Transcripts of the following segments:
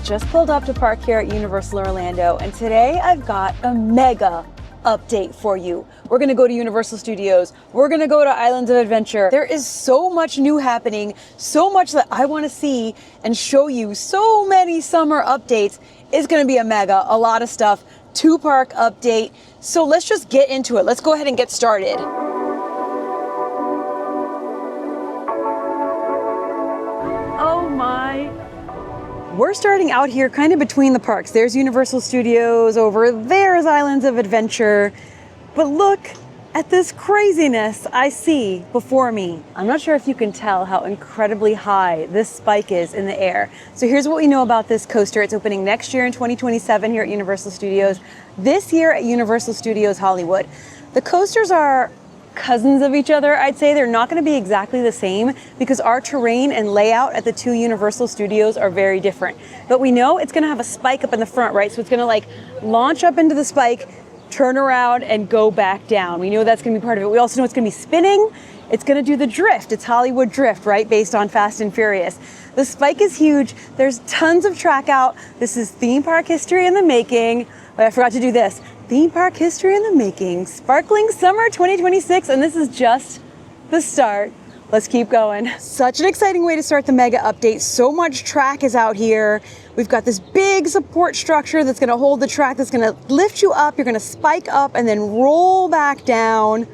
just pulled up to park here at Universal Orlando, and today I've got a mega update for you. We're gonna go to Universal Studios. We're gonna go to Islands of Adventure. There is so much new happening, so much that I wanna see and show you. So many summer updates. It's gonna be a lot of stuff. 2-park update. So let's just get into it. Let's go ahead and get started. Oh my. We're starting out here kind of between the parks. There's Universal Studios, over there's Islands of Adventure. But look at this craziness I see before me. I'm not sure if you can tell how incredibly high this spike is in the air. So here's what we know about this coaster. It's opening next year in 2027 here at Universal Studios. This year at Universal Studios Hollywood. The coasters are cousins of each other, I'd say. They're not going to be exactly the same because our terrain and layout at the two Universal Studios are very different. But we know it's going to have a spike up in the front, right? So it's going to like launch up into the spike, turn around and go back down. We know that's going to be part of it. We also know it's going to be spinning. It's going to do the drift. It's Hollywood drift, right? Based on Fast and Furious. The spike is huge. There's tons of track out. This is theme park history in the making. But I forgot to do this. Theme park history in the making. Sparkling summer 2026. And this is just the start. Let's keep going. Such an exciting way to start the mega update. So much track is out here. We've got this big support structure that's gonna hold the track, that's gonna lift you up. You're gonna spike up and then roll back down.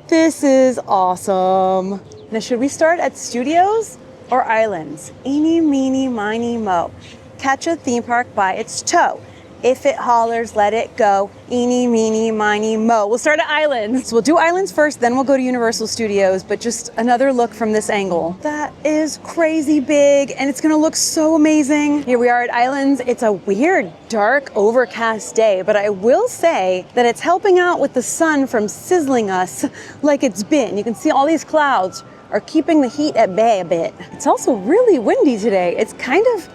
This is awesome. Now, should we start at Studios or Islands? Eeny, meeny, miny, mo. Catch a theme park by its toe. If it hollers, let it go. Eeny, meeny, miny, mo. We'll start at Islands. So we'll do Islands first, then we'll go to Universal Studios, but just another look from this angle. That is crazy big, and it's gonna look so amazing. Here we are at Islands. It's a weird, dark, overcast day, but I will say that it's helping out with the sun from sizzling us like it's been. You can see all these clouds are keeping the heat at bay a bit. It's also really windy today. It's kind of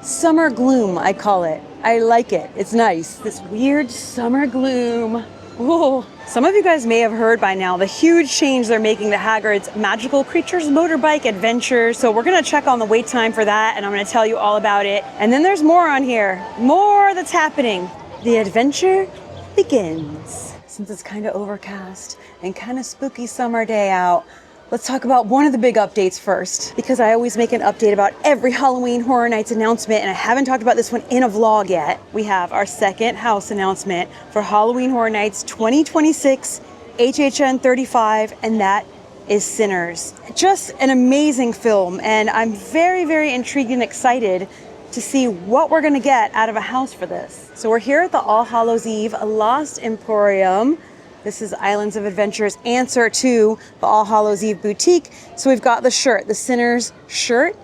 summer gloom, I call it. I like it. It's nice. This weird summer gloom. Whoa. Some of you guys may have heard by now the huge change they're making to Hagrid's Magical Creatures Motorbike Adventure. So we're gonna check on the wait time for that, and I'm gonna tell you all about it. And then there's more on here. More that's happening. The adventure begins. Since it's kind of overcast and kind of spooky summer day out, let's talk about one of the big updates first, because I always make an update about every Halloween Horror Nights announcement, and I haven't talked about this one in a vlog yet. We have our second house announcement for Halloween Horror Nights 2026 HHN 35, and that is Sinners. Just an amazing film, and I'm very, very intrigued and excited to see what we're gonna get out of a house for this. So we're here at the All Hallows Eve Lost Emporium. This is Islands of Adventure's answer to the All Hallows Eve boutique. So we've got the shirt, the Sinners shirt.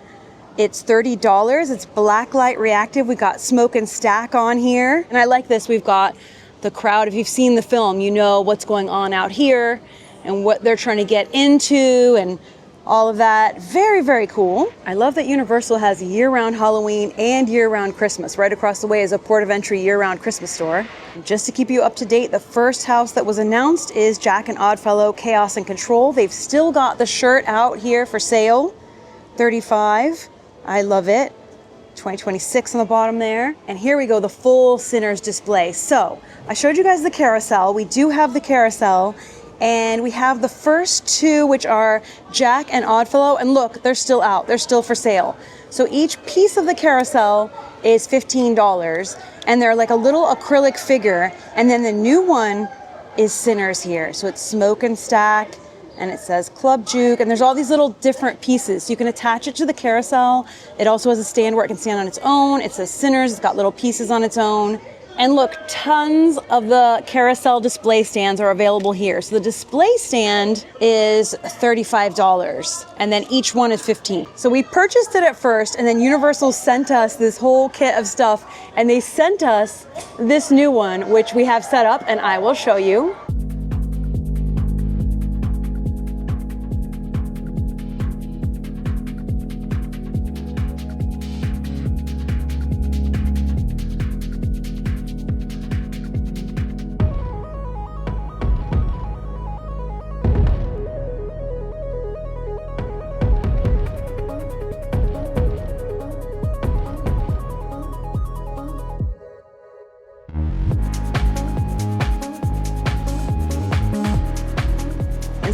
It's $30. It's blacklight reactive. We got smoke and stack on here. And I like this. We've got the crowd. If you've seen the film, you know what's going on out here and what they're trying to get into and all of that. Very, very cool. I love that Universal has year-round Halloween and year-round Christmas. Right across the way is a port of entry year-round Christmas store. And just to keep you up to date, the first house that was announced is Jack and Oddfellow Chaos and Control. They've still got the shirt out here for sale. $35. I love it. 2026 on the bottom there. And here we go, the full Sinners display. So I showed you guys the carousel. We do have the carousel. And we have the first two, which are Jack and Oddfellow. And look, they're still out. They're still for sale. So each piece of the carousel is $15. And they're like a little acrylic figure. And then the new one is Sinners here. So it's smoke and stack. And it says Club Juke. And there's all these little different pieces. So you can attach it to the carousel. It also has a stand where it can stand on its own. It says Sinners. It's got little pieces on its own. And look, tons of the carousel display stands are available here. So the display stand is $35, and then each one is $15. So we purchased it at first, and then Universal sent us this whole kit of stuff, and they sent us this new one, which we have set up, and I will show you.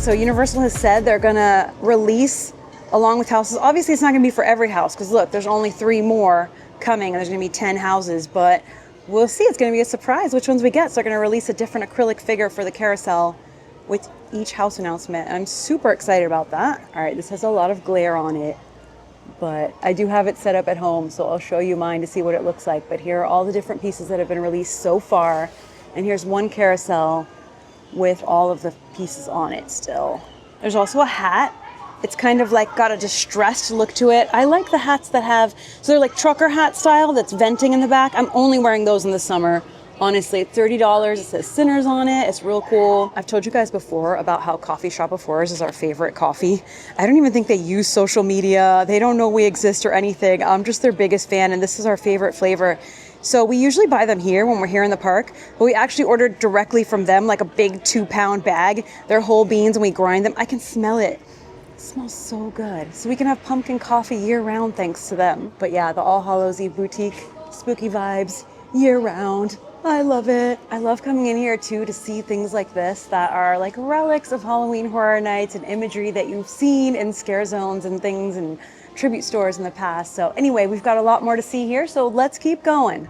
And so Universal has said they're gonna release along with houses. Obviously it's not gonna be for every house, because look, there's only 3 more coming and there's gonna be 10 houses, but we'll see. It's gonna be a surprise which ones we get. So they're gonna release a different acrylic figure for the carousel with each house announcement. I'm super excited about that. All right, this has a lot of glare on it, but I do have it set up at home, so I'll show you mine to see what it looks like. But here are all the different pieces that have been released so far. And here's one carousel with all of the pieces on it still. There's also a hat. It's kind of like got a distressed look to it. I like the hats that have, so they're like trucker hat style that's venting in the back. I'm only wearing those in the summer. Honestly, $30. It says Sinners on it. It's real cool. I've told you guys before about how Coffee Shop of Horrors is our favorite coffee. I don't even think they use social media. They don't know we exist or anything. I'm just their biggest fan, and this is our favorite flavor. So we usually buy them here when we're here in the park, but we actually ordered directly from them, like a big 2-pound bag. They're whole beans and we grind them. I can smell it. It smells so good. So we can have pumpkin coffee year round thanks to them. But yeah, the All Hallows Eve boutique, spooky vibes year round. I love it. I love coming in here too to see things like this that are like relics of Halloween Horror Nights and imagery that you've seen in scare zones and things and tribute stores in the past. So anyway, we've got a lot more to see here, so let's keep going.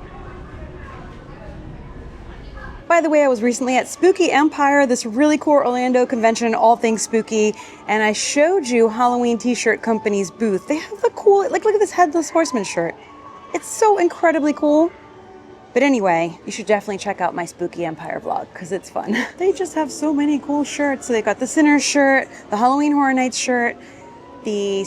By the way, I was recently at Spooky Empire, this really cool Orlando convention, all things spooky, and I showed you Halloween T-shirt company's booth. They have the cool, like look at this Headless Horseman shirt. It's so incredibly cool. But anyway, you should definitely check out my Spooky Empire vlog because it's fun. They just have so many cool shirts. So they've got the Sinners shirt, the Halloween Horror Nights shirt, the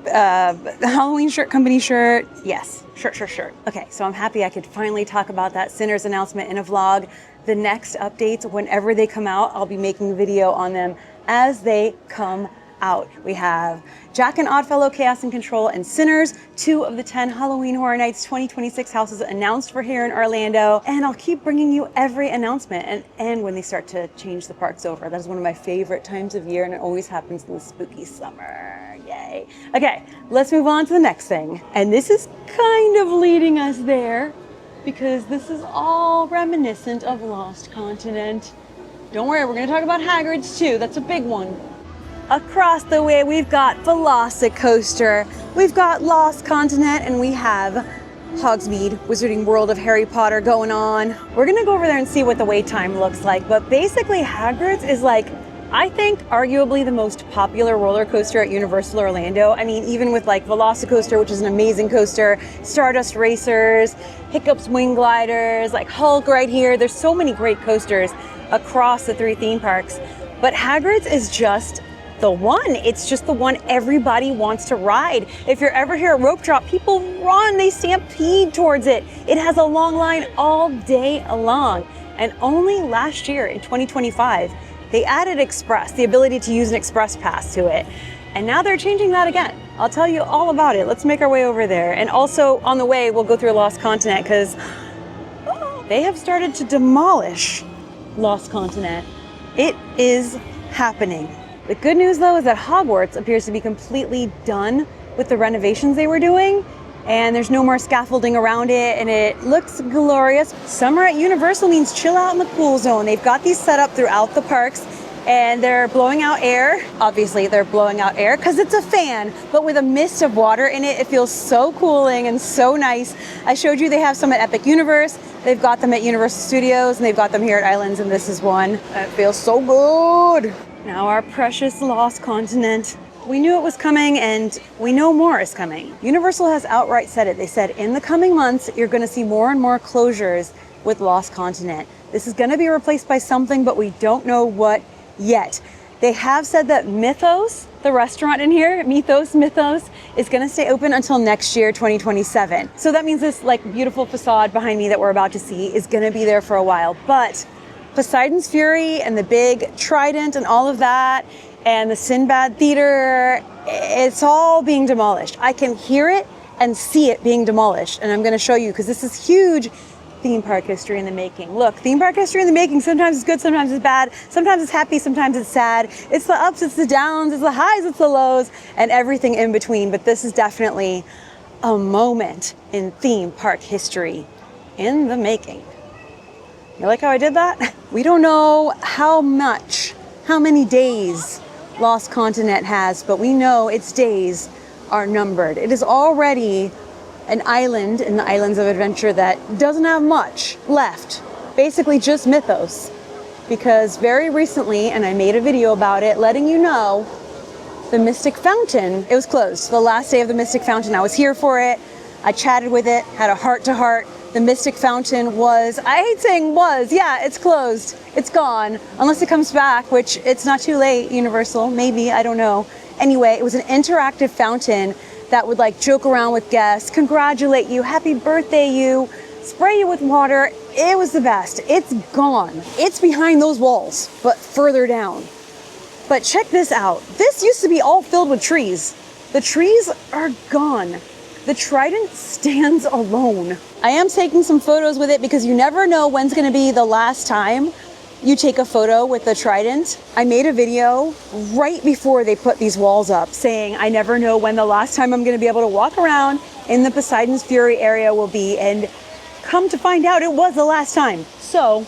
Halloween shirt company shirt. Yes, shirt. Okay, so I'm happy I could finally talk about that Sinners announcement in a vlog. The next updates, whenever they come out, I'll be making a video on them as they come out. We have Jack and Oddfellow, Chaos and Control, and Sinners, 2 of the 10 Halloween Horror Nights 2026 houses announced for here in Orlando. And I'll keep bringing you every announcement and when they start to change the parks over. That is one of my favorite times of year, and it always happens in the spooky summer. Yay. Okay, let's move on to the next thing. And this is kind of leading us there because this is all reminiscent of Lost Continent. Don't worry, we're going to talk about Hagrid's too. That's a big one. Across the way, we've got Velocicoaster, we've got Lost Continent, and we have Hogsmeade, Wizarding World of Harry Potter going on. We're gonna go over there and see what the wait time looks like, but basically Hagrid's is like, I think, arguably the most popular roller coaster at Universal Orlando. I mean, even with like Velocicoaster, which is an amazing coaster, Stardust Racers, Hiccup's Wing Gliders, like Hulk right here. There's so many great coasters across the 3 theme parks, but Hagrid's is just the one. It's just the one everybody wants to ride. If you're ever here at Rope Drop, people run, they stampede towards it. It has a long line all day long. And only last year in 2025, they added Express, the ability to use an Express pass to it. And now they're changing that again. I'll tell you all about it. Let's make our way over there. And also on the way, we'll go through Lost Continent because they have started to demolish Lost Continent. It is happening. The good news though is that Hogwarts appears to be completely done with the renovations they were doing, and there's no more scaffolding around it, and it looks glorious. Summer at Universal means chill out in the cool zone. They've got these set up throughout the parks, and they're blowing out air. Obviously they're blowing out air because it's a fan, but with a mist of water in it, it feels so cooling and so nice. I showed you they have some at Epic Universe. They've got them at Universal Studios, and they've got them here at Islands, and this is one. It feels so good. Now our precious Lost Continent. We knew it was coming, and we know more is coming. Universal has outright said it. They said in the coming months, you're gonna see more and more closures with Lost Continent. This is gonna be replaced by something, but we don't know what yet. They have said that Mythos, the restaurant in here, Mythos, is gonna stay open until next year, 2027. So that means this like beautiful facade behind me that we're about to see is gonna be there for a while. But Poseidon's Fury and the big Trident and all of that, and the Sinbad Theater, it's all being demolished. I can hear it and see it being demolished, and I'm gonna show you because this is huge theme park history in the making. Look, theme park history in the making, sometimes it's good, sometimes it's bad, sometimes it's happy, sometimes it's sad. It's the ups, it's the downs, it's the highs, it's the lows, and everything in between. But this is definitely a moment in theme park history in the making. You like how I did that? We don't know how many days Lost Continent has, but we know its days are numbered. It is already an island in the Islands of Adventure that doesn't have much left. Basically just mythos. Because very recently, and I made a video about it, letting you know, the Mystic Fountain, it was closed. The last day of the Mystic Fountain, I was here for it. I chatted with it, had a heart-to-heart. The Mystic Fountain was, I hate saying was, yeah, it's closed. It's gone, unless it comes back, which it's not too late, Universal, maybe, I don't know. Anyway, it was an interactive fountain that would like joke around with guests, congratulate you, happy birthday you, spray you with water. It was the best. It's gone. It's behind those walls, but further down. But check this out. This used to be all filled with trees. The trees are gone. The trident stands alone. I am taking some photos with it because you never know when's gonna be the last time you take a photo with the trident. I made a video right before they put these walls up saying I never know when the last time I'm gonna be able to walk around in the Poseidon's Fury area will be, and come to find out it was the last time. So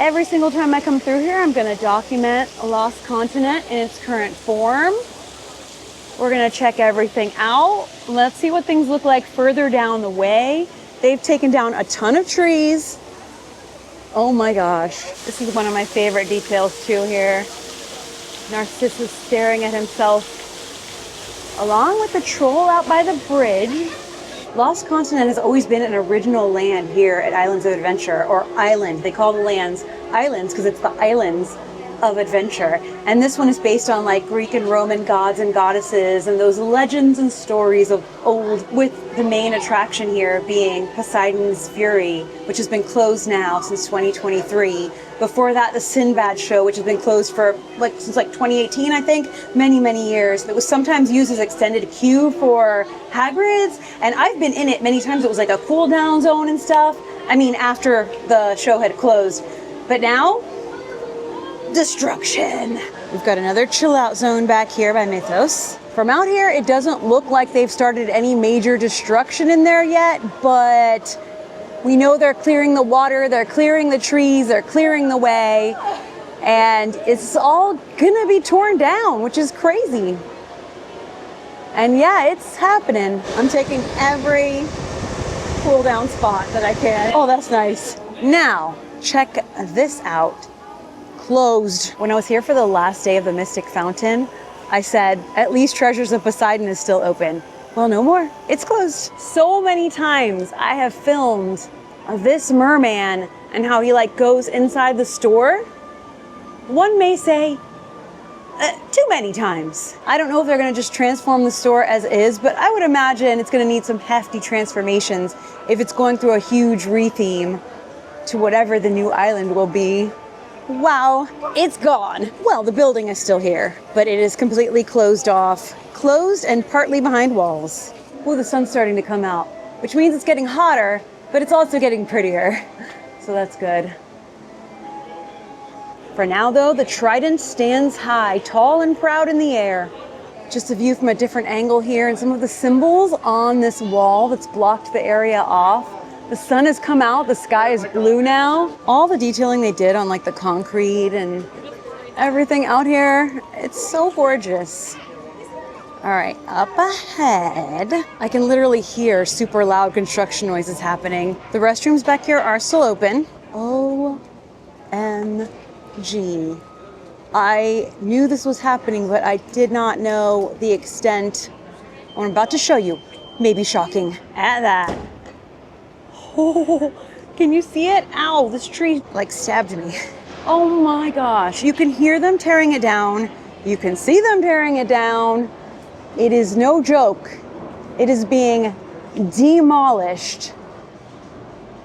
every single time I come through here, I'm gonna document a Lost Continent in its current form. We're gonna check everything out. Let's see what things look like further down the way. They've taken down a ton of trees. Oh my gosh. This is one of my favorite details too here. Narcissus staring at himself along with the troll out by the bridge. Lost Continent has always been an original land here at Islands of Adventure, or island. They call the lands islands because it's the Islands of Adventure. And this one is based on like Greek and Roman gods and goddesses and those legends and stories of old, with the main attraction here being Poseidon's Fury, which has been closed now since 2023. Before that, the Sinbad show, which has been closed for since 2018, I think, many years. It was sometimes used as extended queue for Hagrid's, and I've been in it many times. It was like a cool down zone and stuff. I mean, after the show had closed. But now, destruction. We've got another chill out zone back here by Mythos. From out here, it doesn't look like they've started any major destruction in there yet, but we know they're clearing the water, they're clearing the trees, they're clearing the way, and it's all gonna be torn down, which is crazy. And yeah, it's happening. I'm taking every cool down spot that I can. Oh, that's nice. Now, check this out. Closed. When I was here for the last day of the Mystic Fountain, I said, at least Treasures of Poseidon is still open. Well, no more. It's closed. So many times I have filmed this merman and how he goes inside the store. One may say, too many times. I don't know if they're gonna just transform the store as is, but I would imagine it's gonna need some hefty transformations if it's going through a huge retheme to whatever the new island will be. Wow, it's gone. Well, the building is still here, but it is completely closed off. Closed and partly behind walls. Oh, the sun's starting to come out, which means it's getting hotter, but it's also getting prettier. So that's good. For now though, the trident stands high, tall and proud in the air. Just a view from a different angle here, and some of the symbols on this wall that's blocked the area off. The sun has come out, the sky is blue now. All the detailing they did on the concrete and everything out here, it's so gorgeous. All right, up ahead, I can literally hear super loud construction noises happening. The restrooms back here are still open. OMG. I knew this was happening, but I did not know the extent. What I'm about to show you may be shocking. At that. Oh, can you see it? Ow, this tree stabbed me. Oh my gosh, you can hear them tearing it down. You can see them tearing it down. It is no joke. It is being demolished.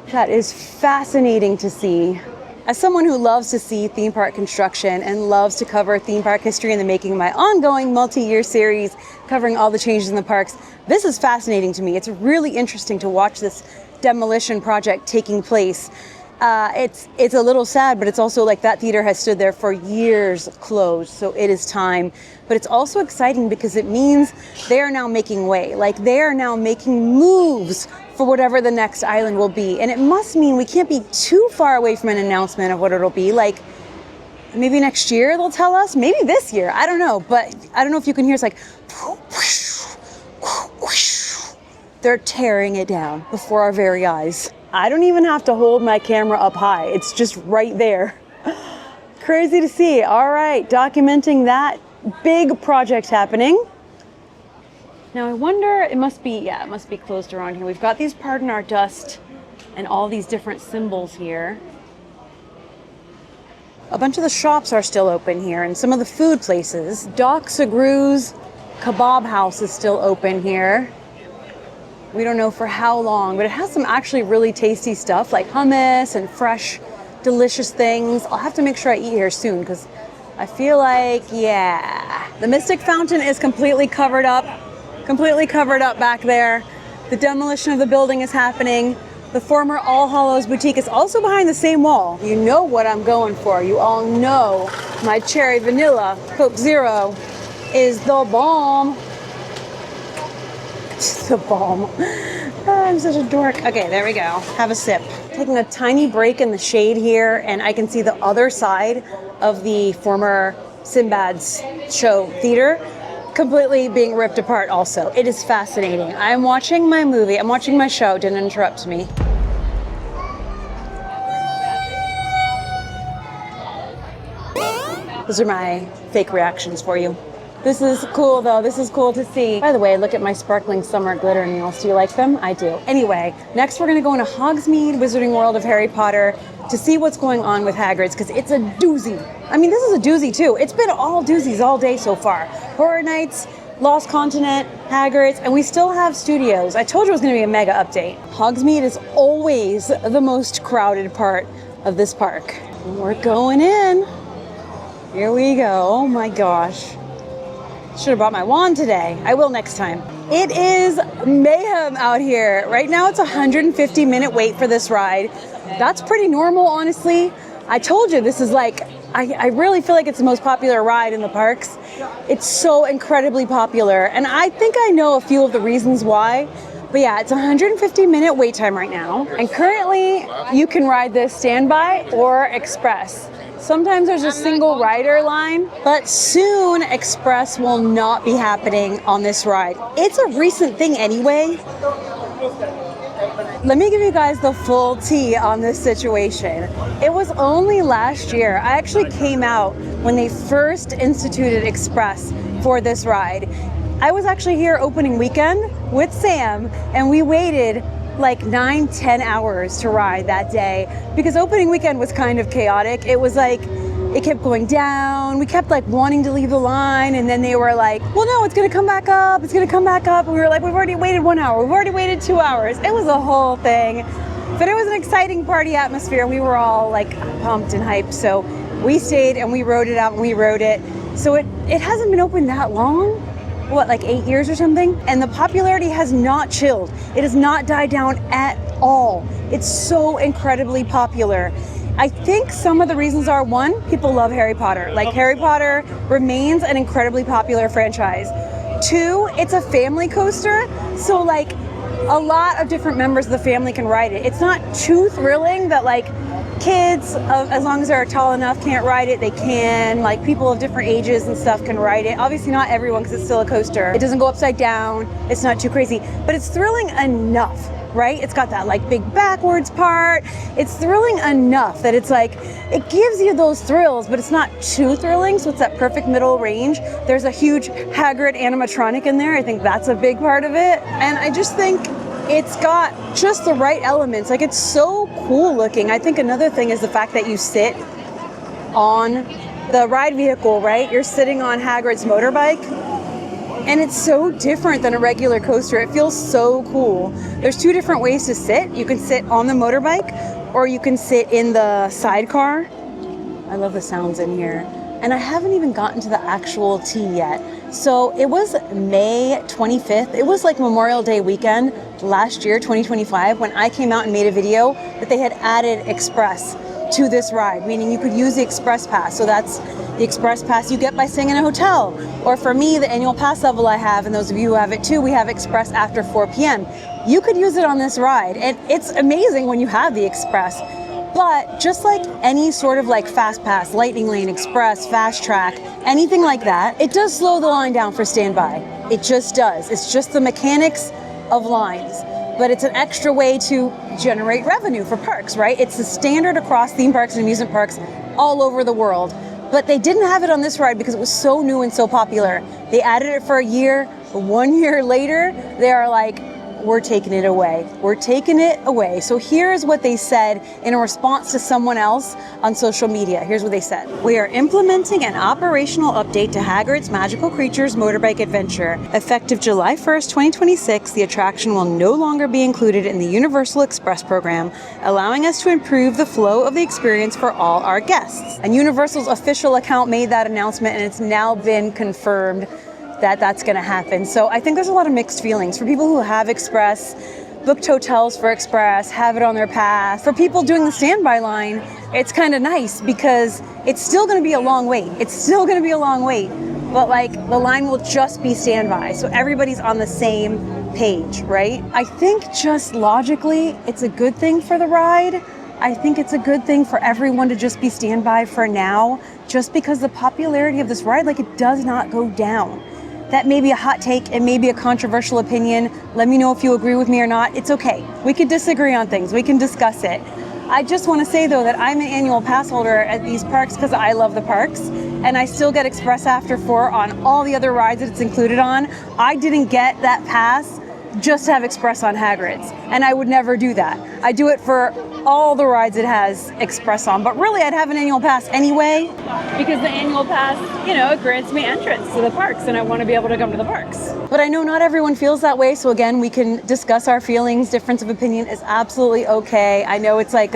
That is fascinating to see. As someone who loves to see theme park construction and loves to cover theme park history in the making of my ongoing multi-year series covering all the changes in the parks, this is fascinating to me. It's really interesting to watch this demolition project taking place. It's a little sad, but it's also that theater has stood there for years closed, so it is time. But it's also exciting because it means they are now making way. They are now making moves for whatever the next island will be. And it must mean we can't be too far away from an announcement of what it'll be. Maybe next year they'll tell us. Maybe this year. I don't know. But I don't know if you can hear. It's like they're tearing it down before our very eyes. I don't even have to hold my camera up high. It's just right there. Crazy to see. All right, documenting that big project happening. Now I wonder, it must be closed around here. We've got these Pardon Our Dust and all these different symbols here. A bunch of the shops are still open here and some of the food places. Doc Sagru's Kebab House is still open here. We don't know for how long, but it has some actually really tasty stuff like hummus and fresh, delicious things. I'll have to make sure I eat here soon because I feel like, yeah. The Mystic Fountain is completely covered up back there. The demolition of the building is happening. The former All Hallows Boutique is also behind the same wall. You know what I'm going for. You all know my cherry vanilla Coke Zero is the bomb. It's the bomb. Oh, I'm such a dork. Okay, there we go. Have a sip. Taking a tiny break in the shade here, and I can see the other side of the former Sinbad's show theater completely being ripped apart also. It is fascinating. I'm watching my movie. I'm watching my show. Didn't interrupt me. Those are my fake reactions for you. This is cool though. This is cool to see. By the way, look at my sparkling summer glitter nails. Do you like them? I do. Anyway, next we're gonna go into Hogsmeade Wizarding World of Harry Potter to see what's going on with Hagrid's because it's a doozy. I mean, this is a doozy too. It's been all doozies all day so far. Horror Nights, Lost Continent, Hagrid's, and we still have studios. I told you it was gonna be a mega update. Hogsmeade is always the most crowded part of this park. We're going in. Here we go. Oh my gosh. Should have brought my wand today. I will next time. It is mayhem out here. Right now it's a 150-minute wait for this ride. That's pretty normal, honestly. I told you this is like, I really feel like it's the most popular ride in the parks. It's so incredibly popular. And I think I know a few of the reasons why. But yeah, it's a 150-minute wait time right now. And currently you can ride this standby or express. Sometimes there's a single rider line, but soon Express will not be happening on this ride. It's a recent thing anyway. Let me give you guys the full tea on this situation. It was only last year. I actually came out when they first instituted Express for this ride. I was actually here opening weekend with Sam, and we waited like 9-10 hours to ride that day because opening weekend was kind of chaotic. It was like it kept going down. We kept like wanting to leave the line, and then they were like, well, no, it's gonna come back up, it's gonna come back up. And we were like, we've already waited 1 hour, we've already waited 2 hours. It was a whole thing, but it was an exciting party atmosphere. We were all like pumped and hyped, so we stayed and we rode it out and we rode it. So it hasn't been open that long. What, like 8 years or something? And the popularity has not chilled. It has not died down at all. It's so incredibly popular. I think some of the reasons are, one, people love Harry Potter. Like, Harry Potter remains an incredibly popular franchise. Two, it's a family coaster, so like a lot of different members of the family can ride it. It's not too thrilling that like kids, as long as they're tall enough, can't ride it. They can, like people of different ages and stuff can ride it. Obviously not everyone because it's still a coaster. It doesn't go upside down. It's not too crazy, but it's thrilling enough, right? It's got that like big backwards part. It's thrilling enough that it's like, it gives you those thrills, but it's not too thrilling. So it's that perfect middle range. There's a huge Hagrid animatronic in there. I think that's a big part of it. And I just think it's got just the right elements. Like, it's so cool looking. I think another thing is the fact that you sit on the ride vehicle, right? You're sitting on Hagrid's motorbike, and it's so different than a regular coaster. It feels so cool. There's two different ways to sit. You can sit on the motorbike, or you can sit in the sidecar. I love the sounds in here. And I haven't even gotten to the actual tea yet. So it was May 25th. It was like Memorial Day weekend last year, 2025, when I came out and made a video that they had added Express to this ride, meaning you could use the Express Pass. So that's the Express Pass you get by staying in a hotel. Or for me, the annual pass level I have, and those of you who have it too, we have Express after 4 p.m. You could use it on this ride. And it's amazing when you have the Express. But just like any sort of like fast pass, lightning lane, express, fast track, anything like that, it does slow the line down for standby. It just does. It's just the mechanics of lines. But it's an extra way to generate revenue for parks, right? It's the standard across theme parks and amusement parks all over the world. But they didn't have it on this ride because it was so new and so popular. They added it for a year. 1 year later, they are like, we're taking it away. We're taking it away. So here's what they said in a response to someone else on social media. Here's what they said. We are implementing an operational update to Hagrid's Magical Creatures Motorbike Adventure. Effective July 1st, 2026, the attraction will no longer be included in the Universal Express program, allowing us to improve the flow of the experience for all our guests. And Universal's official account made that announcement, and it's now been confirmed that that's going to happen. So I think there's a lot of mixed feelings for people who have Express, booked hotels for Express, have it on their pass. For people doing the standby line, it's kind of nice because it's still going to be a long wait. It's still going to be a long wait, but like the line will just be standby. So everybody's on the same page, right? I think just logically, it's a good thing for the ride. I think it's a good thing for everyone to just be standby for now, just because the popularity of this ride, like it does not go down. That may be a hot take, it may be a controversial opinion. Let me know if you agree with me or not. It's okay. We could disagree on things. We can discuss it. I just want to say though that I'm an annual pass holder at these parks because I love the parks, and I still get Express After 4 on all the other rides that it's included on. I didn't get that pass just to have Express on Hagrid's, and I would never do that. I do it for all the rides it has Express on, but really I'd have an annual pass anyway because the annual pass, you know, it grants me entrance to the parks and I want to be able to come to the parks. But I know not everyone feels that way, so again, we can discuss our feelings. Difference of opinion is absolutely okay. I know it's like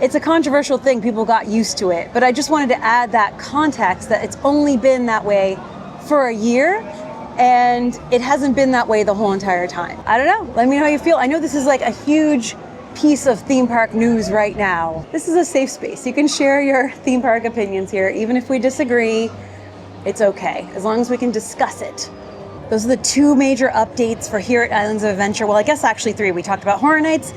it's a controversial thing. People got used to it, but I just wanted to add that context that it's only been that way for a year. And it hasn't been that way the whole entire time. I don't know. Let me know how you feel. I know this is like a huge piece of theme park news right now. This is a safe space. You can share your theme park opinions here. Even if we disagree, it's okay, as long as we can discuss it. Those are the two major updates for here at Islands of Adventure. Well, I guess actually three. We talked about Horror Nights,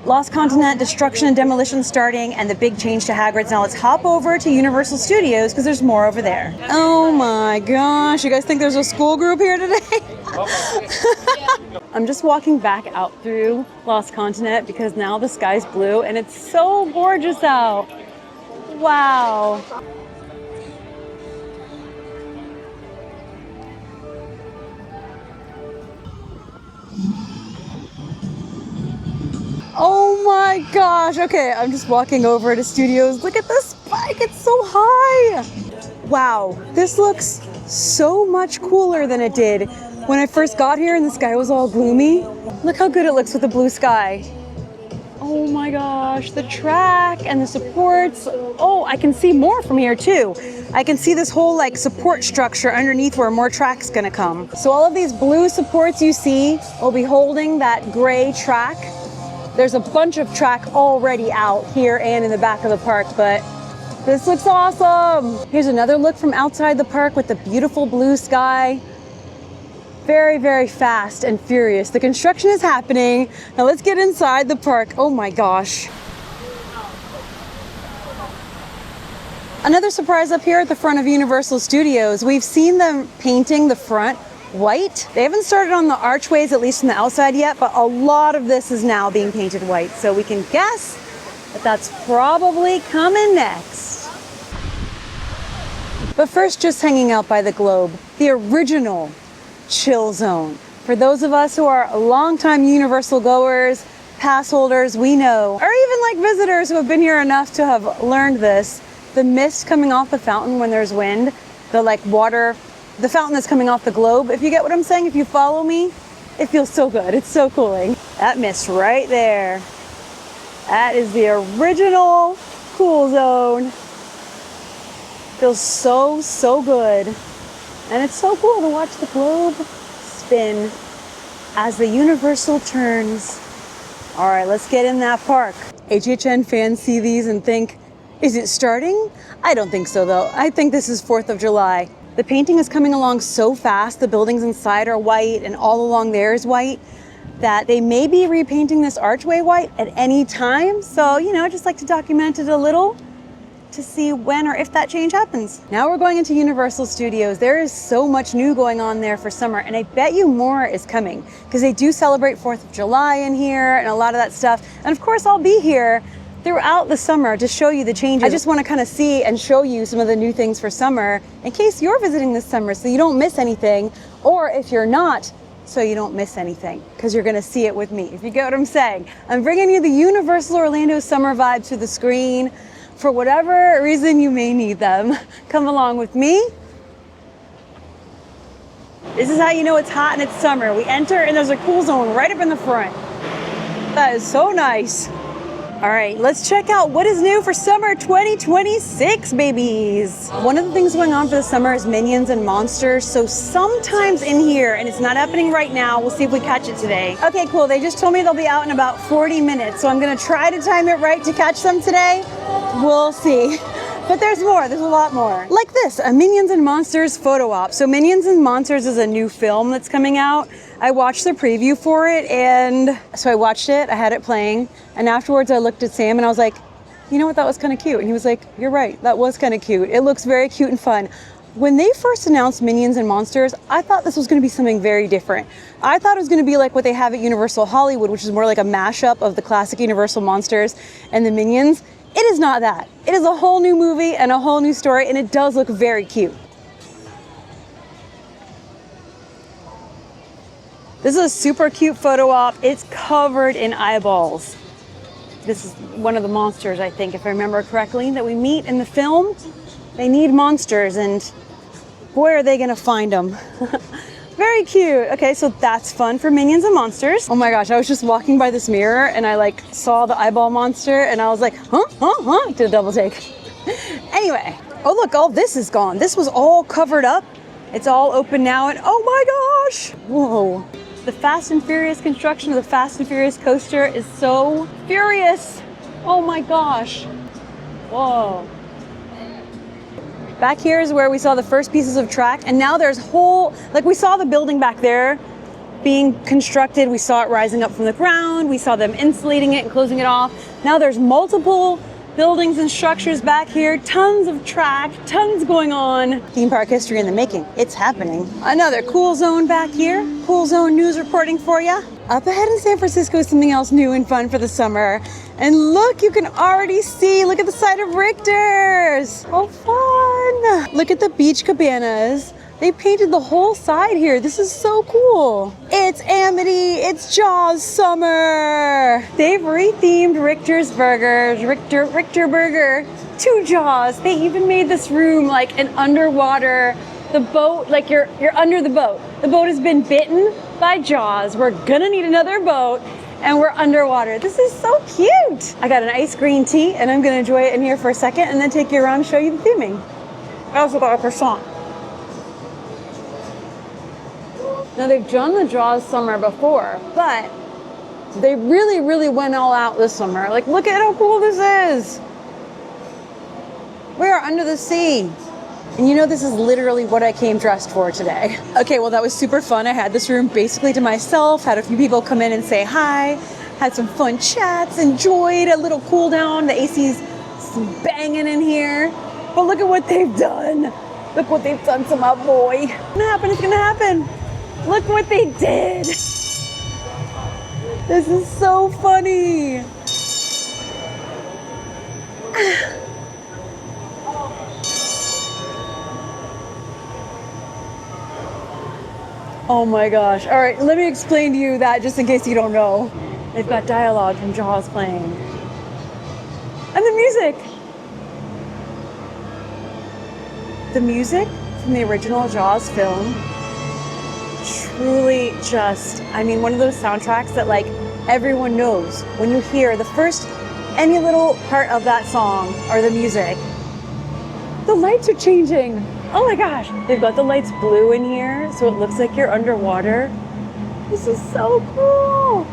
Lost Continent, Destruction and Demolition starting, and the big change to Hagrid's. Now let's hop over to Universal Studios because there's more over there. Oh my gosh, you guys think there's a school group here today? I'm just walking back out through Lost Continent because now the sky's blue and it's so gorgeous out. Wow. Oh my gosh. Okay, I'm just walking over to Studios. Look at this spike. It's so high. Wow, this looks so much cooler than it did when I first got here and the sky was all gloomy. Look how good it looks with the blue sky. Oh my gosh, the track and the supports. Oh, I can see more from here too. I can see this whole like support structure underneath where more track's gonna come. So all of these blue supports you see will be holding that gray track. There's a bunch of track already out here and in the back of the park, but this looks awesome. Here's another look from outside the park with the beautiful blue sky. Very, very fast and furious. The construction is happening. Now let's get inside the park. Oh my gosh. Another surprise up here at the front of Universal Studios. We've seen them painting the front white. They haven't started on the archways, at least from the outside yet, but a lot of this is now being painted white. So we can guess that that's probably coming next. But first, just hanging out by the globe, the original chill zone. For those of us who are longtime Universal goers, pass holders, we know, or even like visitors who have been here enough to have learned this, the mist coming off the fountain when there's wind, the like water, the fountain that's coming off the globe, if you get what I'm saying, if you follow me, it feels so good. It's so cooling. That mist right there. That is the original cool zone. Feels so, so good. And it's so cool to watch the globe spin as the Universal turns. All right, let's get in that park. HHN fans see these and think, is it starting? I don't think so though. I think this is 4th of July. The painting is coming along so fast. The buildings inside are white and all along there is white. that they may be repainting this archway white at any time. So, you know, I just like to document it a little to see when or if that change happens. Now we're going into Universal Studios. There is so much new going on there for summer, and I bet you more is coming because they do celebrate 4th of July in here and a lot of that stuff. And of course, I'll be here throughout the summer to show you the changes. I just want to kind of see and show you some of the new things for summer in case you're visiting this summer so you don't miss anything, or if you're not, so you don't miss anything because you're going to see it with me, if you get what I'm saying. I'm bringing you the Universal Orlando summer vibes to the screen. For whatever reason you may need them, come along with me. This is how you know it's hot and it's summer. We enter and there's a cool zone right up in the front. That is so nice. All right, let's check out what is new for summer 2026, babies. One of the things going on for the summer is Minions and Monsters. So sometimes in here, and it's not happening right now, we'll see if we catch it today. Okay, cool, they just told me they'll be out in about 40 minutes. So I'm gonna try to time it right to catch them today. We'll see. But there's more, there's a lot more. Like this, a Minions and Monsters photo op. So Minions and Monsters is a new film that's coming out. I watched the preview for it, and so I watched it, I had it playing, and afterwards I looked at Sam and I was like, you know what, that was kind of cute. And he was like, you're right, that was kind of cute. It looks very cute and fun. When they first announced Minions and Monsters, I thought this was going to be something very different. I thought it was going to be like what they have at Universal Hollywood, which is more like a mashup of the classic Universal Monsters and the Minions. It is not that. It is a whole new movie and a whole new story, and it does look very cute. This is a super cute photo op. It's covered in eyeballs. This is one of the monsters, I think, if I remember correctly, that we meet in the film. They need monsters, and boy, are they gonna find them. Very cute. Okay, so that's fun for Minions and Monsters. Oh my gosh, I was just walking by this mirror and I like saw the eyeball monster and I was like, huh? Did a double take. Anyway, oh look, all this is gone. This was all covered up. It's all open now, and oh my gosh, whoa. The Fast and Furious construction of the Fast and Furious coaster is so furious. Oh my gosh, whoa. Back here is where we saw the first pieces of track, and now there's whole, like we saw the building back there being constructed, we saw it rising up from the ground, we saw them insulating it and closing it off. Now there's multiple buildings and structures back here, tons of track, tons going on. Theme park history in the making, it's happening. Another cool zone back here, cool zone news reporting for you. Up ahead in San Francisco is something else new and fun for the summer. And look, you can already see, look at the side of Richter's. Oh, fun. Look at the beach cabanas. They painted the whole side here. This is so cool. It's Amity, it's Jaws summer. They've rethemed Richter's Burgers, Richter Burger to Jaws. They even made this room like an underwater, the boat, like you're under the boat. The boat has been bitten by Jaws. We're gonna need another boat and we're underwater. This is so cute. I got an iced green tea and I'm gonna enjoy it in here for a second and then take you around and show you the theming. I also got a croissant. Now they've done the Jaws summer before, but they really went all out this summer. Like, look at how cool this is. We are under the sea. And you know, this is literally what I came dressed for today. Okay, well, that was super fun. I had this room basically to myself, had a few people come in and say hi, had some fun chats, enjoyed a little cool down. The AC's banging in here. But look at what they've done. Look what they've done to my boy. It's gonna happen, it's gonna happen. Look what they did. This is so funny. Oh my gosh. All right, let me explain to you that just in case you don't know. They've got dialogue from Jaws playing. And the music. The music from the original Jaws film. Truly just, I mean, one of those soundtracks that like everyone knows. When you hear the first, any little part of that song or the music, the lights are changing. Oh my gosh, they've got the lights blue in here, so it looks like you're underwater. This is so cool.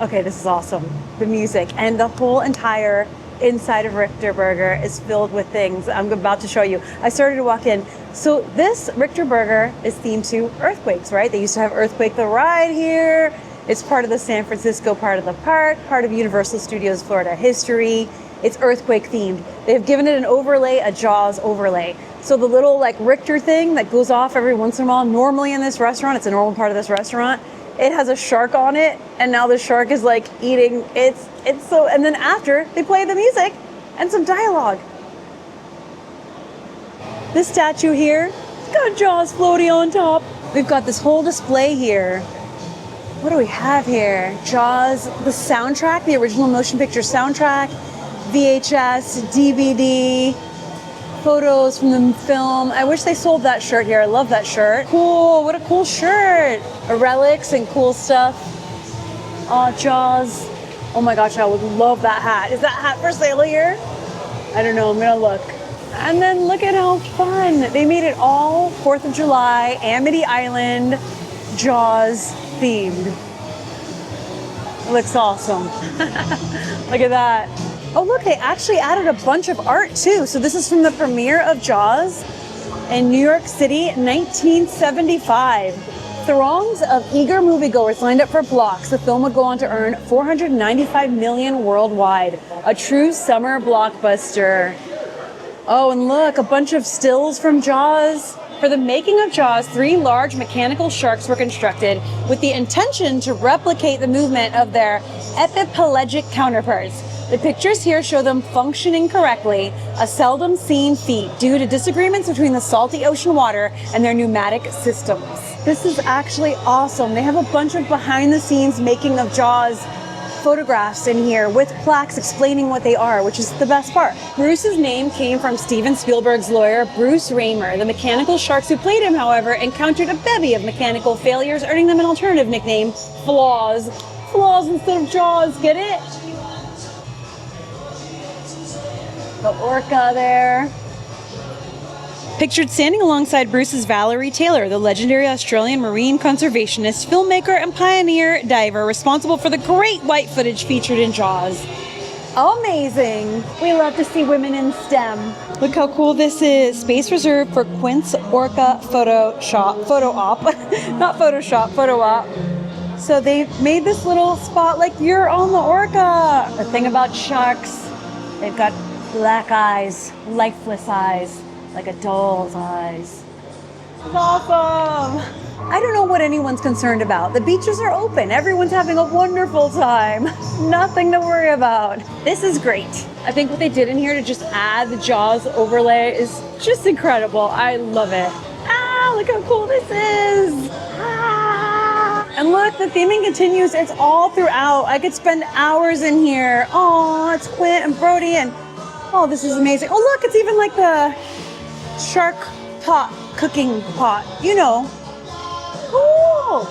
Okay, this is awesome. The music and the whole entire inside of Richter Burger is filled with things I'm about to show you. I started to walk in. So this Richter Burger is themed to earthquakes, right? They used to have Earthquake the Ride here. It's part of the San Francisco part of the park, part of Universal Studios Florida history. It's earthquake themed. They've given it an overlay, a Jaws overlay. So the little like Richter thing that goes off every once in a while, normally in this restaurant, it's a normal part of this restaurant, it has a shark on it, and now the shark is like eating, it's so, and then after, they play the music and some dialogue. This statue here, it's got Jaws floaty on top. We've got this whole display here. What do we have here? Jaws, the soundtrack, the original motion picture soundtrack, VHS, DVD, photos from the film. I wish they sold that shirt here. I love that shirt. Cool, what a cool shirt. Relics and cool stuff. Oh, Jaws. Oh my gosh, I would love that hat. Is that hat for sale here? I don't know, I'm gonna look. And then look at how fun. They made it all 4th of July, Amity Island, Jaws themed. It looks awesome. Look at that. Oh look, they actually added a bunch of art too. So this is from the premiere of Jaws in New York City, 1975. Throngs of eager moviegoers lined up for blocks. The film would go on to earn $495 million worldwide. A true summer blockbuster. Oh, and look, a bunch of stills from Jaws. For the making of Jaws, 3 large mechanical sharks were constructed with the intention to replicate the movement of their epipelagic counterparts. The pictures here show them functioning correctly, a seldom seen feat due to disagreements between the salty ocean water and their pneumatic systems. This is actually awesome. They have a bunch of behind the scenes making of Jaws photographs in here with plaques explaining what they are, which is the best part. Bruce's name came from Steven Spielberg's lawyer, Bruce Raymer. The mechanical sharks who played him, however, encountered a bevy of mechanical failures, earning them an alternative nickname, Flaws. Flaws instead of Jaws, get it? The orca there. Pictured standing alongside Bruce is Valerie Taylor, the legendary Australian marine conservationist, filmmaker, and pioneer diver responsible for the great white footage featured in Jaws. Amazing! We love to see women in STEM. Look how cool this is. Space reserved for Quint's Orca photo op. Not Photoshop, photo op. So they made this little spot like you're on the orca. The thing about sharks, they've got black eyes, lifeless eyes. Like a doll's eyes. It's awesome! I don't know what anyone's concerned about. The beaches are open. Everyone's having a wonderful time. Nothing to worry about. This is great. I think what they did in here to just add the Jaws overlay is just incredible. I love it. Ah, look how cool this is! Ah! And look, the theming continues. It's all throughout. I could spend hours in here. Oh, it's Quint and Brody and oh, this is amazing. Oh, look, it's even like the shark pot, cooking pot, you know. Cool.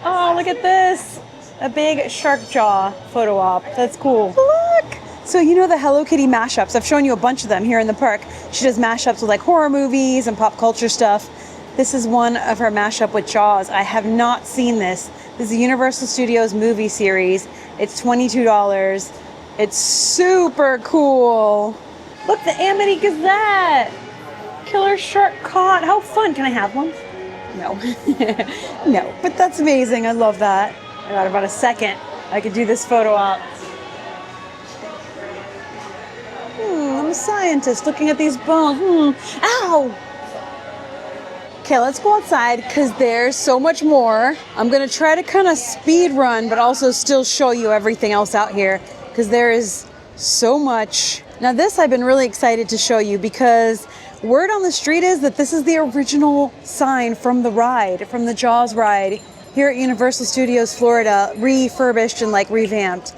Oh, look at this. A big shark jaw photo op. That's cool. Look. So you know the Hello Kitty mashups. I've shown you a bunch of them here in the park. She does mashups with like horror movies and pop culture stuff. This is one of her mashup with Jaws. I have not seen this. This is a Universal Studios movie series. It's $22. It's super cool. Look, the Amity Gazette. Killer shark caught. How fun. Can I have one? No. No, but that's amazing. I love that. I got about a second. I could do this photo op. I'm a scientist looking at these bones. Ow! Okay, let's go outside because there's so much more. I'm going to try to kind of speed run, but also still show you everything else out here because there is so much. Now this I've been really excited to show you because word on the street is that this is the original sign from the ride, from the Jaws ride here at Universal Studios Florida, refurbished and like revamped.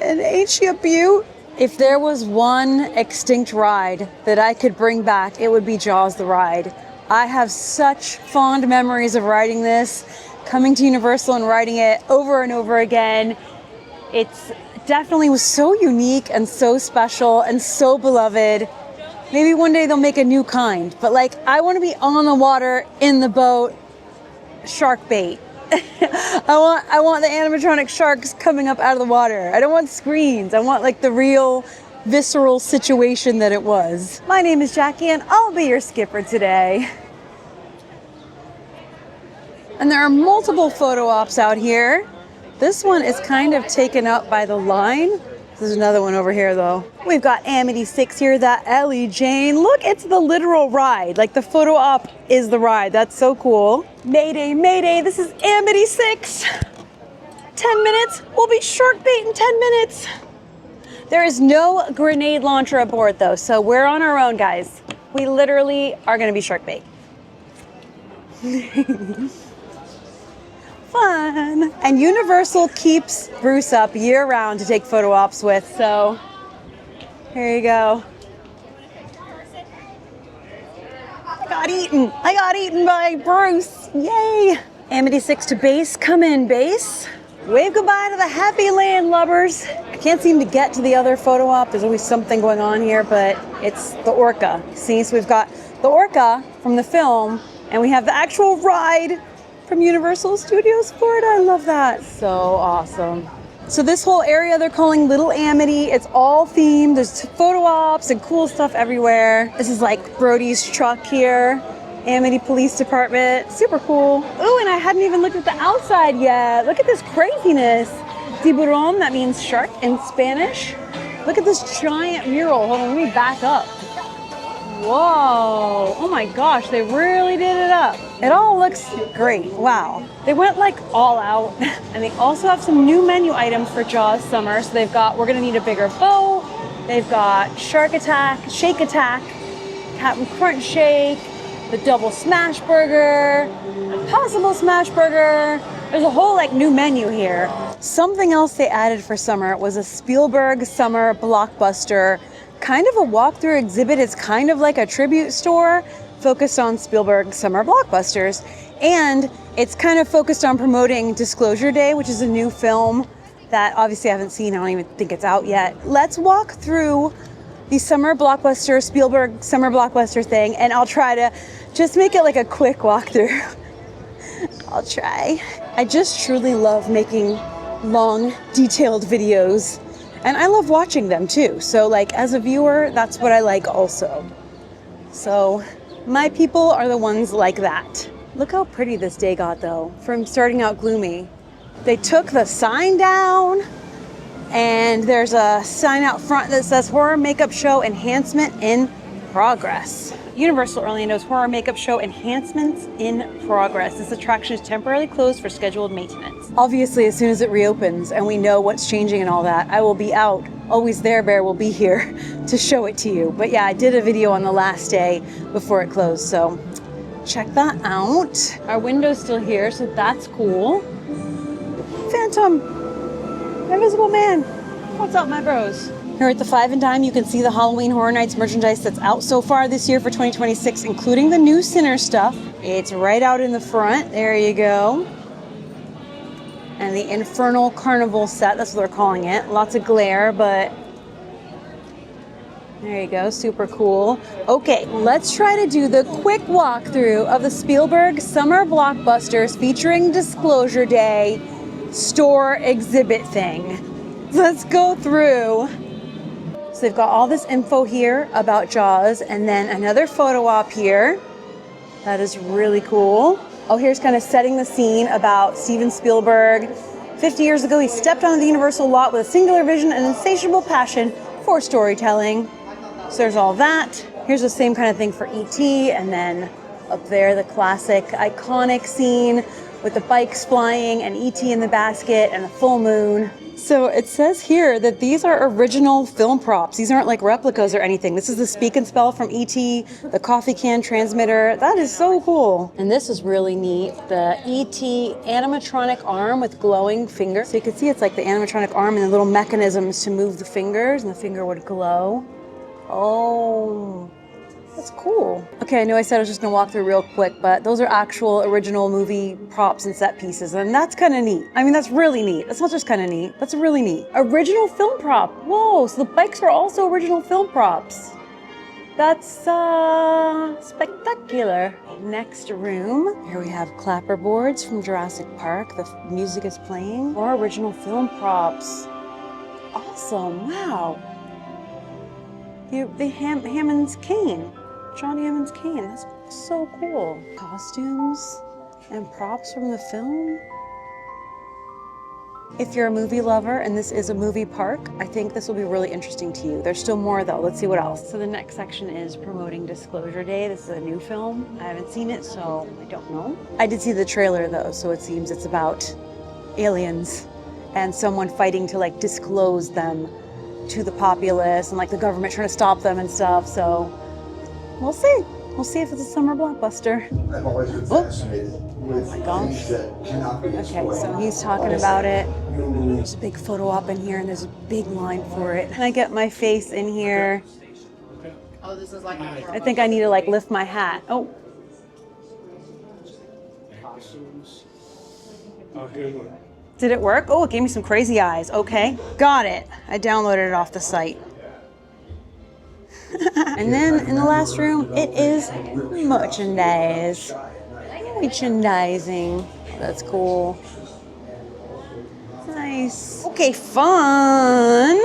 And ain't she a beaut? If there was one extinct ride that I could bring back, it would be Jaws the ride. I have such fond memories of riding this, coming to Universal and riding it over and over again. It's definitely was so unique and so special and so beloved. Maybe one day they'll make a new kind, but like I want to be on the water, in the boat, shark bait. I want the animatronic sharks coming up out of the water. I don't want screens. I want like the real visceral situation that it was. My name is Jackie and I'll be your skipper today. And there are multiple photo ops out here. This one is kind of taken up by the line. There's another one over here though. We've got Amity 6 here, that Ellie Jane. Look, it's the literal ride. Like the photo op is the ride. That's so cool. Mayday, mayday, this is Amity 6. 10 minutes, we'll be shark bait in 10 minutes. There is no grenade launcher aboard though, so we're on our own, guys. We literally are gonna be shark bait. Fun. And Universal keeps Bruce up year round to take photo ops with, so here you go. I got eaten by Bruce, yay. Amity 6 to base, come in base. Wave goodbye to the happy landlubbers. I can't seem to get to the other photo op. There's always something going on here, but it's the Orca. See, so we've got the Orca from the film, and we have the actual ride from Universal Studios Florida. I love that. So awesome. So this whole area they're calling Little Amity. It's all themed. There's photo ops and cool stuff everywhere. This is like Brody's truck here. Amity Police Department, super cool. Oh, and I hadn't even looked at the outside yet. Look at this craziness. Tiburon, that means shark in Spanish. Look at this giant mural. Hold on, let me back up. Whoa, oh my gosh, they really did it up. It all looks great, wow. They went like all out. And they also have some new menu items for Jaws Summer. So they've got, we're gonna need a bigger boat. They've got Shark Attack, Shake Attack, Captain Crunch Shake, the double smash burger, possible smash burger. There's a whole like new menu here. Something else they added for summer was a Spielberg summer blockbuster, kind of a walkthrough exhibit. It's kind of like a tribute store focused on Spielberg summer blockbusters. And it's kind of focused on promoting Disclosure Day, which is a new film that obviously I haven't seen. I don't even think it's out yet. Let's walk through the summer blockbuster, Spielberg summer blockbuster thing, and I'll try to just make it like a quick walkthrough. I'll try. I just truly love making long, detailed videos, and I love watching them too. So like as a viewer, that's what I like also. So my people are the ones like that. Look how pretty this day got though, from starting out gloomy. They took the sign down, and there's a sign out front that says Horror Makeup Show Enhancement in Progress. Universal Orlando's Horror Makeup Show Enhancements in Progress. This attraction is temporarily closed for scheduled maintenance. Obviously, as soon as it reopens and we know what's changing and all that, I will be out. Always There Bear will be here to show it to you. But yeah, I did a video on the last day before it closed, so check that out. Our window's still here, so that's cool. Phantom! Invisible Man, what's up, my bros? Here at the Five and Dime, you can see the Halloween Horror Nights merchandise that's out so far this year for 2026, including the new Sinner stuff. It's right out in the front. There you go. And the Infernal Carnival set, that's what they're calling it. Lots of glare, but there you go, super cool. Okay, let's try to do the quick walkthrough of the Spielberg Summer Blockbusters featuring Disclosure Day store exhibit thing. Let's go through. So they've got all this info here about Jaws, and then another photo op here. That is really cool. Oh, here's kind of setting the scene about Steven Spielberg. 50 years ago, he stepped onto the Universal lot with a singular vision and insatiable passion for storytelling. So there's all that. Here's the same kind of thing for E.T., and then up there, the classic iconic scene with the bikes flying and E.T. in the basket and the full moon. So it says here that these are original film props. These aren't like replicas or anything. This is the Speak and Spell from E.T., the coffee can transmitter. That is so cool. And this is really neat. The E.T. animatronic arm with glowing fingers. So you can see it's like the animatronic arm and the little mechanisms to move the fingers, and the finger would glow. Oh, that's cool. Okay, I know I said I was just gonna walk through real quick, but those are actual original movie props and set pieces, and that's kind of neat. I mean, that's really neat. That's not just kind of neat, that's really neat. Original film prop. Whoa, so the bikes are also original film props. That's spectacular. Next room, here we have clapper boards from Jurassic Park. The music is playing. More original film props. Awesome, wow. Hammond's cane. John Hammond's cane. That's so cool. Costumes and props from the film. If you're a movie lover and this is a movie park, I think this will be really interesting to you. There's still more though. Let's see what else. So the next section is promoting Disclosure Day. This is a new film. I haven't seen it, so I don't know. I did see the trailer though, so it seems it's about aliens and someone fighting to like disclose them to the populace and like the government trying to stop them and stuff. So we'll see. We'll see if it's a summer blockbuster. I've always been fascinated with things that cannot be explained. Okay, so he's talking about it. There's a big photo op in here and there's a big line for it. Can I get my face in here? Oh, this is like I think I need to like lift my hat. Oh. Did it work? Oh, it gave me some crazy eyes. Okay, got it. I downloaded it off the site. And then in the last room, it is merchandise. Merchandising. That's cool. Nice. Okay, fun.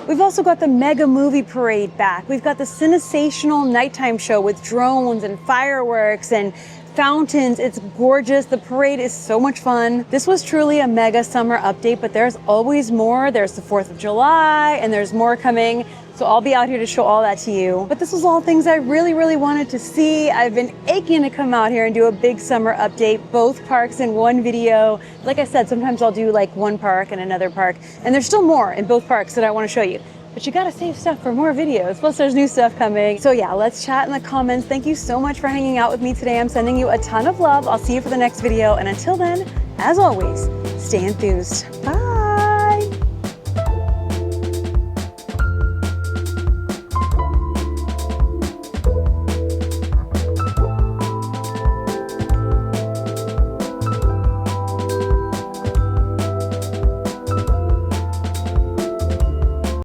We've also got the Mega Movie Parade back. We've got the Cinesational nighttime show with drones and fireworks and fountains. It's gorgeous. The parade is so much fun. This was truly a mega summer update, but there's always more. There's the 4th of July and there's more coming. So I'll be out here to show all that to you. But this was all things I really wanted to see. I've been aching to come out here and do a big summer update, both parks in one video. Like I said, sometimes I'll do like one park and another park, and there's still more in both parks that I want to show you. But you gotta save stuff for more videos. Plus there's new stuff coming. So yeah, let's chat in the comments. Thank you so much for hanging out with me today. I'm sending you a ton of love. I'll see you for the next video. And until then, as always, stay enthused. Bye.